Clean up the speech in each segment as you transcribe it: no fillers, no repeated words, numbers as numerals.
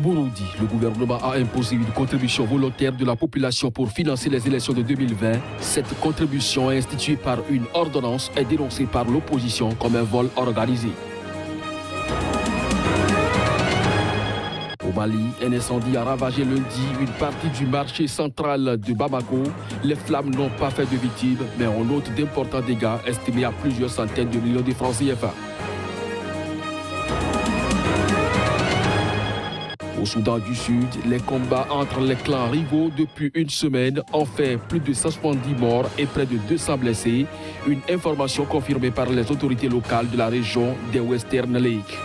Burundi, le gouvernement a imposé une contribution volontaire de la population pour financer les élections de 2020. Cette contribution, instituée par une ordonnance, est dénoncée par l'opposition comme un vol organisé. Au Mali, un incendie a ravagé lundi une partie du marché central de Bamako. Les flammes n'ont pas fait de victimes, mais on note d'importants dégâts estimés à plusieurs centaines de millions de francs CFA. Au Soudan du Sud, les combats entre les clans rivaux depuis une semaine ont fait plus de 170 morts et près de 200 blessés. Une information confirmée par les autorités locales de la région des Western Lake.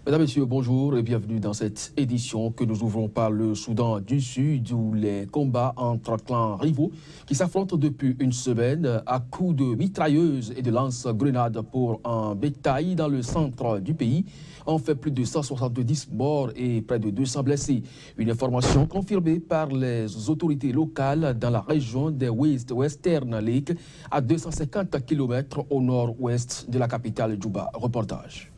Mesdames, Messieurs, bonjour et bienvenue dans cette édition que nous ouvrons par le Soudan du Sud où les combats entre clans rivaux qui s'affrontent depuis une semaine à coups de mitrailleuses et de lance-grenades pour un bétail dans le centre du pays ont fait plus de 170 morts et près de 200 blessés. Une information confirmée par les autorités locales dans la région des Western Lake à 250 km au nord-ouest de la capitale Djouba. Reportage.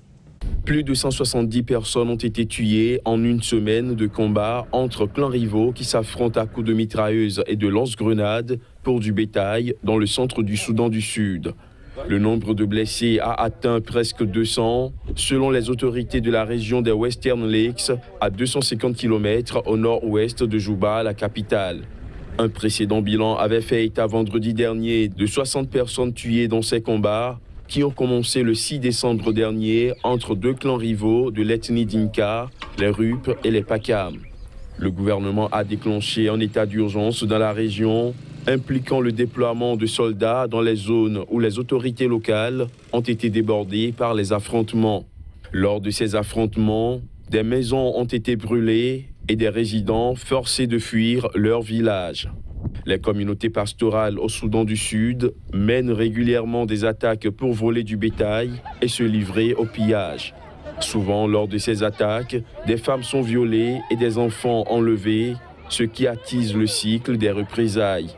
Plus de 170 personnes ont été tuées en une semaine de combat entre clans rivaux qui s'affrontent à coups de mitrailleuses et de lance-grenades pour du bétail dans le centre du Soudan du Sud. Le nombre de blessés a atteint presque 200, selon les autorités de la région des Western Lakes, à 250 km au nord-ouest de Djouba, la capitale. Un précédent bilan avait fait état vendredi dernier de 60 personnes tuées dans ces combats, qui ont commencé le 6 décembre dernier entre deux clans rivaux de l'ethnie Dinka, les Rup et les Pakam. Le gouvernement a déclenché un état d'urgence dans la région, impliquant le déploiement de soldats dans les zones où les autorités locales ont été débordées par les affrontements. Lors de ces affrontements, des maisons ont été brûlées et des résidents forcés de fuir leur village. Les communautés pastorales au Soudan du Sud mènent régulièrement des attaques pour voler du bétail et se livrer au pillage. Souvent, lors de ces attaques, des femmes sont violées et des enfants enlevés, ce qui attise le cycle des représailles.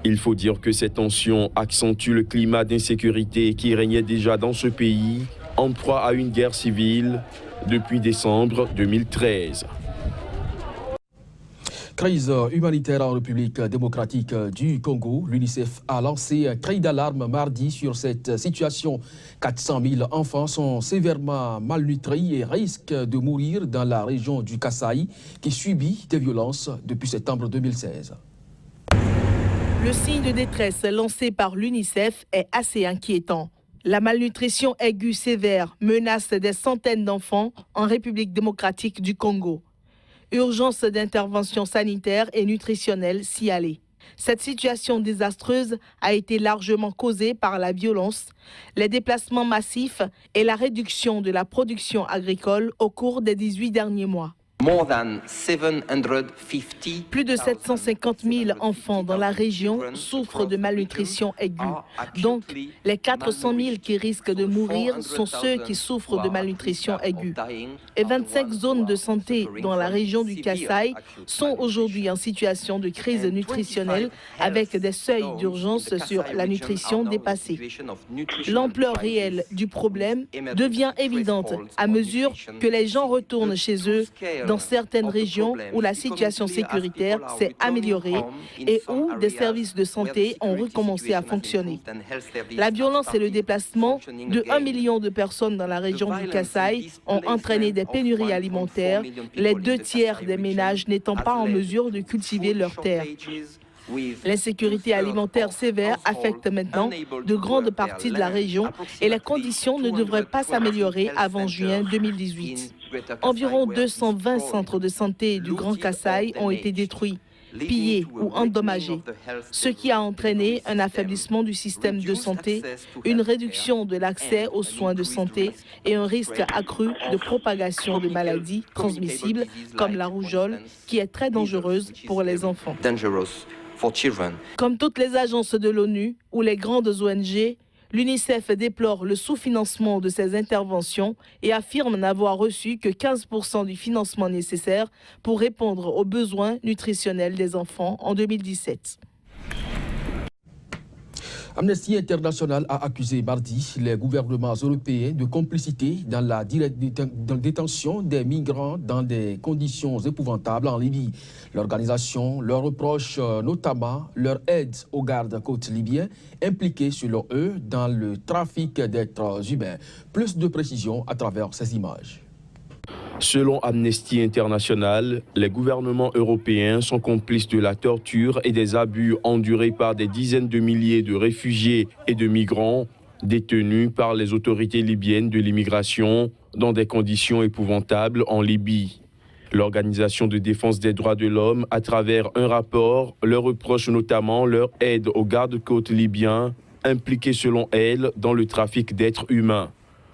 Il faut dire que ces tensions accentuent le climat d'insécurité qui régnait déjà dans ce pays, en proie à une guerre civile depuis décembre 2013. Crise humanitaire en République démocratique du Congo. L'UNICEF a lancé un cri d'alarme mardi sur cette situation. 400 000 enfants sont sévèrement malnutris et risquent de mourir dans la région du Kasaï qui subit des violences depuis septembre 2016. Le signe de détresse lancé par l'UNICEF est assez inquiétant. La malnutrition aiguë sévère menace des centaines d'enfants en République démocratique du Congo. Urgence d'intervention sanitaire et nutritionnelle s'y aller. Cette situation désastreuse a été largement causée par la violence, les déplacements massifs et la réduction de la production agricole au cours des 18 derniers mois. Plus de 750 000 enfants dans la région souffrent de malnutrition aiguë. Donc, les 400 000 qui risquent de mourir sont ceux qui souffrent de malnutrition aiguë. Et 25 zones de santé dans la région du Kasaï sont aujourd'hui en situation de crise nutritionnelle avec des seuils d'urgence sur la nutrition dépassés. L'ampleur réelle du problème devient évidente à mesure que les gens retournent chez eux dans certaines régions où la situation sécuritaire s'est améliorée et où des services de santé ont recommencé à fonctionner. La violence et le déplacement de 1 million de personnes dans la région du Kasaï ont entraîné des pénuries alimentaires, les 2 tiers des ménages n'étant pas en mesure de cultiver leurs terres. L'insécurité alimentaire sévère affecte maintenant de grandes parties de la région et les conditions ne devraient pas s'améliorer avant juin 2018. Environ 220 centres de santé du Grand Kasaï ont été détruits, pillés ou endommagés, ce qui a entraîné un affaiblissement du système de santé, une réduction de l'accès aux soins de santé et un risque accru de propagation de maladies transmissibles comme la rougeole, qui est très dangereuse pour les enfants. Comme toutes les agences de l'ONU ou les grandes ONG, l'UNICEF déplore le sous-financement de ces interventions et affirme n'avoir reçu que 15% du financement nécessaire pour répondre aux besoins nutritionnels des enfants en 2017. Amnesty International a accusé mardi les gouvernements européens de complicité dans la détention des migrants dans des conditions épouvantables en Libye. L'organisation leur reproche notamment leur aide aux gardes-côtes libyens impliqués selon eux dans le trafic d'êtres humains. Plus de précisions à travers ces images. Selon Amnesty International, les gouvernements européens sont complices de la torture et des abus endurés par des dizaines de milliers de réfugiés et de migrants détenus par les autorités libyennes de l'immigration dans des conditions épouvantables en Libye. L'Organisation de défense des droits de l'homme, à travers un rapport, leur reproche notamment leur aide aux gardes-côtes libyens impliqués selon elle dans le trafic d'êtres humains.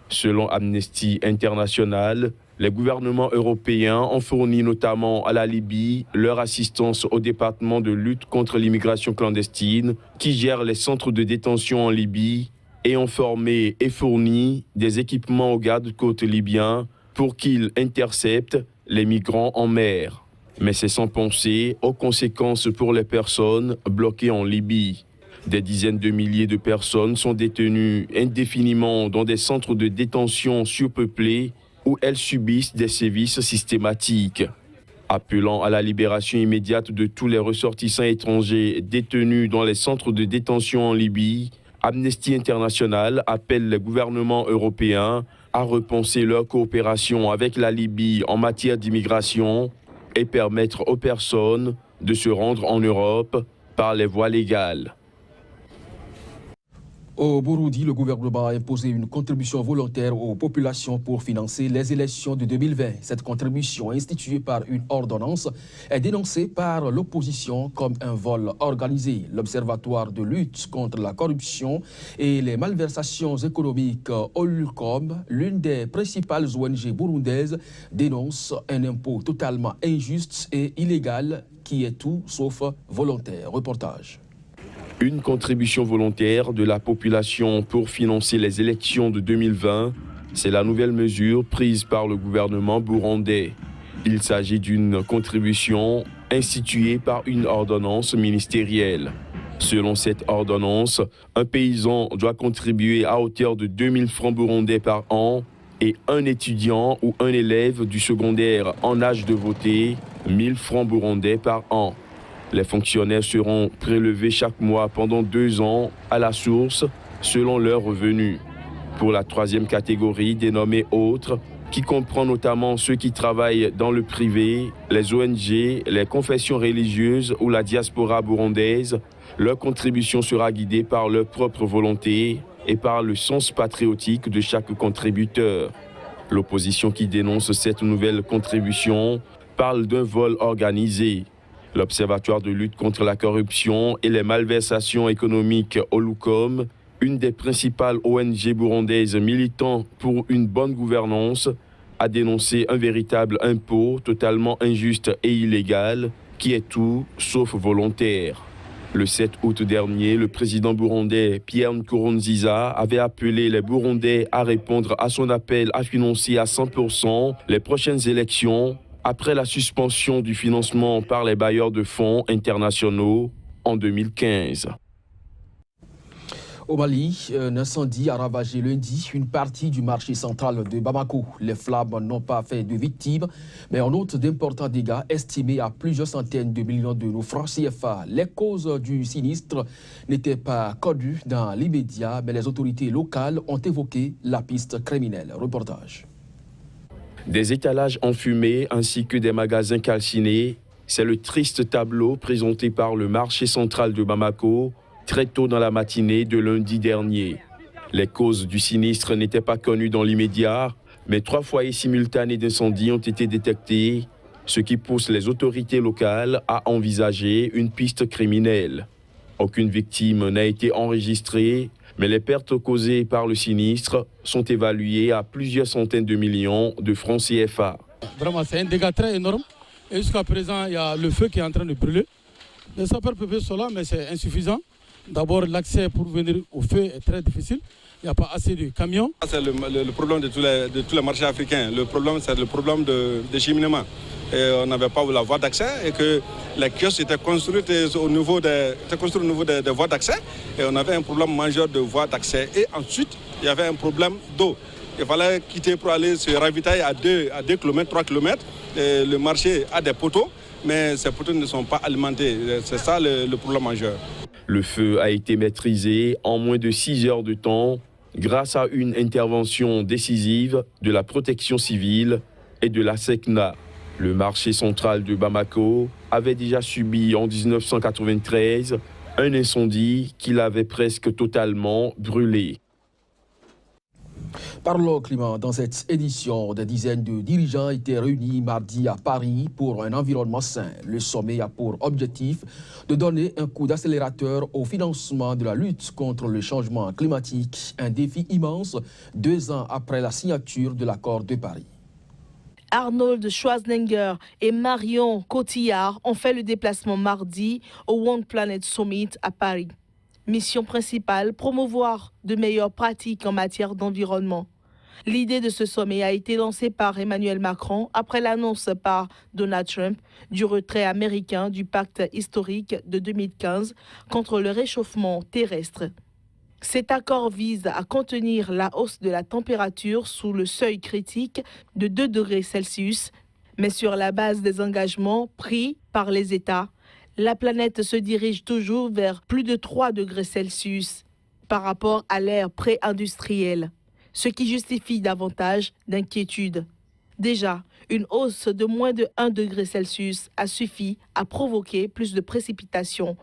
Selon Amnesty International, les gouvernements européens ont fourni notamment à la Libye leur assistance au département de lutte contre l'immigration clandestine qui gère les centres de détention en Libye et ont formé et fourni des équipements aux gardes-côtes libyens pour qu'ils interceptent les migrants en mer. Mais c'est sans penser aux conséquences pour les personnes bloquées en Libye. Des dizaines de milliers de personnes sont détenues indéfiniment dans des centres de détention surpeuplés où elles subissent des sévices systématiques. Appelant à la libération immédiate de tous les ressortissants étrangers détenus dans les centres de détention en Libye, Amnesty International appelle les gouvernements européens à repenser leur coopération avec la Libye en matière d'immigration et permettre aux personnes de se rendre en Europe par les voies légales. Au Burundi, le gouvernement a imposé une contribution volontaire aux populations pour financer les élections de 2020. Cette contribution, instituée par une ordonnance, est dénoncée par l'opposition comme un vol organisé. L'Observatoire de lutte contre la corruption et les malversations économiques Olcom, l'une des principales ONG burundaises, dénonce un impôt totalement injuste et illégal qui est tout sauf volontaire. Reportage. Une contribution volontaire de la population pour financer les élections de 2020, c'est la nouvelle mesure prise par le gouvernement burundais. Il s'agit d'une contribution instituée par une ordonnance ministérielle. Selon cette ordonnance, un paysan doit contribuer à hauteur de 2000 francs burundais par an et un étudiant ou un élève du secondaire en âge de voter, 1000 francs burundais par an. Les fonctionnaires seront prélevés chaque mois pendant 2 ans à la source selon leurs revenus. Pour la troisième catégorie dénommée autres, qui comprend notamment ceux qui travaillent dans le privé, les ONG, les confessions religieuses ou la diaspora burundaise, leur contribution sera guidée par leur propre volonté et par le sens patriotique de chaque contributeur. L'opposition qui dénonce cette nouvelle contribution parle d'un vol organisé. L'Observatoire de lutte contre la corruption et les malversations économiques Olcom, une des principales ONG burundaises militant pour une bonne gouvernance, a dénoncé un véritable impôt totalement injuste et illégal qui est tout sauf volontaire. Le 7 août dernier, le président burundais Pierre Nkurunziza avait appelé les Burundais à répondre à son appel à financer à 100% les prochaines élections après la suspension du financement par les bailleurs de fonds internationaux en 2015. Au Mali, un incendie a ravagé lundi une partie du marché central de Bamako. Les flammes n'ont pas fait de victimes, mais en outre d'importants dégâts estimés à plusieurs centaines de millions de francs CFA. Les causes du sinistre n'étaient pas connues dans l'immédiat, mais les autorités locales ont évoqué la piste criminelle. Reportage. Des étalages enfumés ainsi que des magasins calcinés, c'est le triste tableau présenté par le marché central de Bamako très tôt dans la matinée de lundi dernier. Les causes du sinistre n'étaient pas connues dans l'immédiat, mais 3 foyers simultanés d'incendie ont été détectés, ce qui pousse les autorités locales à envisager une piste criminelle. Aucune victime n'a été enregistrée, mais les pertes causées par le sinistre sont évaluées à plusieurs centaines de millions de francs CFA. Vraiment, c'est un dégât très énorme. Et jusqu'à présent, il y a le feu qui est en train de brûler. Les sapeurs-pompiers sont là, mais c'est insuffisant. D'abord, l'accès pour venir au feu est très difficile. Il n'y a pas assez de camions. C'est le problème de tous les marchés africains. Le problème, c'est le problème de cheminement. Et on n'avait pas la voie d'accès et que Les kiosques étaient construits au niveau des voies d'accès et on avait un problème majeur de voies d'accès. Et ensuite, il y avait un problème d'eau. Il fallait quitter pour aller se ravitailler à 2 km, 3 km. Et le marché a des poteaux, mais ces poteaux ne sont pas alimentés. C'est ça le problème majeur. Le feu a été maîtrisé en moins de 6 heures de temps grâce à une intervention décisive de la protection civile et de la SECNA. Le marché central de Bamako avait déjà subi en 1993 un incendie qui l'avait presque totalement brûlé. Parlons climat. Dans cette édition, des dizaines de dirigeants étaient réunis mardi à Paris pour un environnement sain. Le sommet a pour objectif de donner un coup d'accélérateur au financement de la lutte contre le changement climatique, un défi immense 2 ans après la signature de l'accord de Paris. Arnold Schwarzenegger et Marion Cotillard ont fait le déplacement mardi au One Planet Summit à Paris. Mission principale, promouvoir de meilleures pratiques en matière d'environnement. L'idée de ce sommet a été lancée par Emmanuel Macron après l'annonce par Donald Trump du retrait américain du pacte historique de 2015 contre le réchauffement terrestre. Cet accord vise à contenir la hausse de la température sous le seuil critique de 2 degrés Celsius, mais sur la base des engagements pris par les États. La planète se dirige toujours vers plus de 3 degrés Celsius par rapport à l'ère pré-industrielle, ce qui justifie davantage d'inquiétude. Déjà, une hausse de moins de 1 degré Celsius a suffi à provoquer plus de précipitations,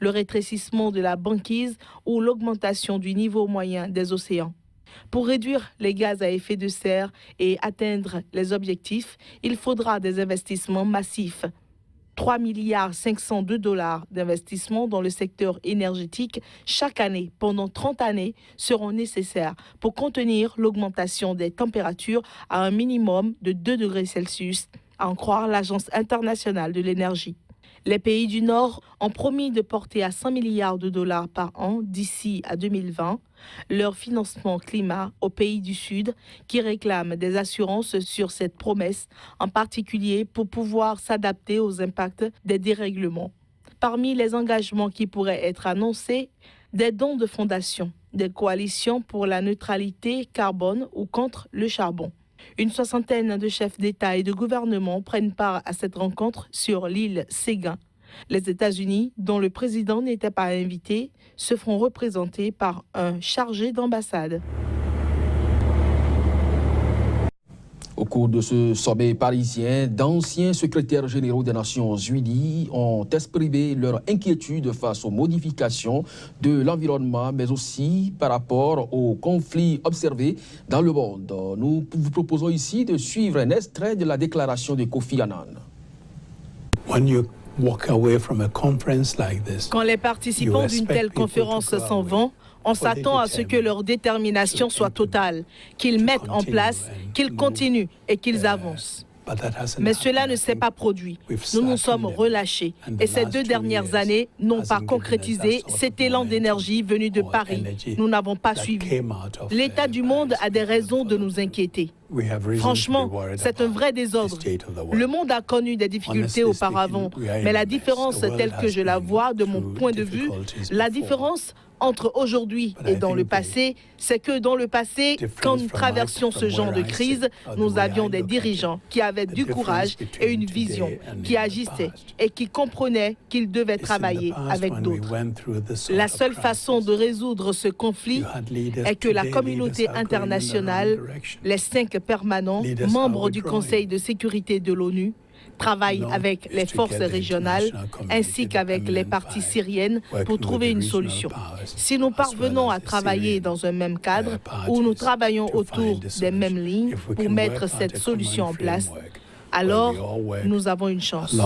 le rétrécissement de la banquise ou l'augmentation du niveau moyen des océans. Pour réduire les gaz à effet de serre et atteindre les objectifs, il faudra des investissements massifs. 3,5 milliards $ d'investissements dans le secteur énergétique chaque année pendant 30 années seront nécessaires pour contenir l'augmentation des températures à un minimum de 2 degrés Celsius, à en croire l'Agence internationale de l'énergie. Les pays du Nord ont promis de porter à 100 milliards $ par an d'ici à 2020 leur financement climat aux pays du Sud qui réclament des assurances sur cette promesse, en particulier pour pouvoir s'adapter aux impacts des dérèglements. Parmi les engagements qui pourraient être annoncés, des dons de fondations, des coalitions pour la neutralité carbone ou contre le charbon. Une soixantaine de chefs d'État et de gouvernement prennent part à cette rencontre sur l'île Séguin. Les États-Unis, dont le président n'était pas invité, se feront représenter par un chargé d'ambassade. Au cours de ce sommet parisien, d'anciens secrétaires généraux des Nations Unies ont exprimé leur inquiétude face aux modifications de l'environnement, mais aussi par rapport aux conflits observés dans le monde. Nous vous proposons ici de suivre un extrait de la déclaration de Kofi Annan. Quand les participants d'une telle conférence s'en vont, on s'attend à ce que leur détermination soit totale, qu'ils mettent en place, qu'ils continuent et qu'ils avancent. Mais cela ne s'est pas produit. Nous nous sommes relâchés et ces 2 dernières années n'ont pas concrétisé cet élan d'énergie venu de Paris. Nous n'avons pas suivi. L'état du monde a des raisons de nous inquiéter. Franchement, c'est un vrai désordre. Le monde a connu des difficultés auparavant, mais la différence telle que je la vois de mon point de vue, la différence entre aujourd'hui et dans le passé, c'est que dans le passé, quand nous traversions ce genre de crise, nous avions des dirigeants qui avaient du courage et une vision, qui agissaient et qui comprenaient qu'ils devaient travailler avec d'autres. La seule façon de résoudre ce conflit est que la communauté internationale, les 5 permanents, membres du Conseil de sécurité de l'ONU, travaille avec les forces régionales ainsi qu'avec les parties syriennes pour trouver une solution. Si nous parvenons à travailler dans un même cadre où nous travaillons autour des mêmes lignes pour mettre cette solution en place, alors nous avons une chance.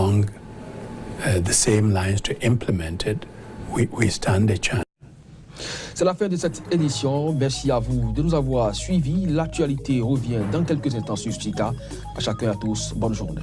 C'est la fin de cette édition. Merci à vous de nous avoir suivis. L'actualité revient dans quelques instants sur Stika. À chacun et à tous, bonne journée.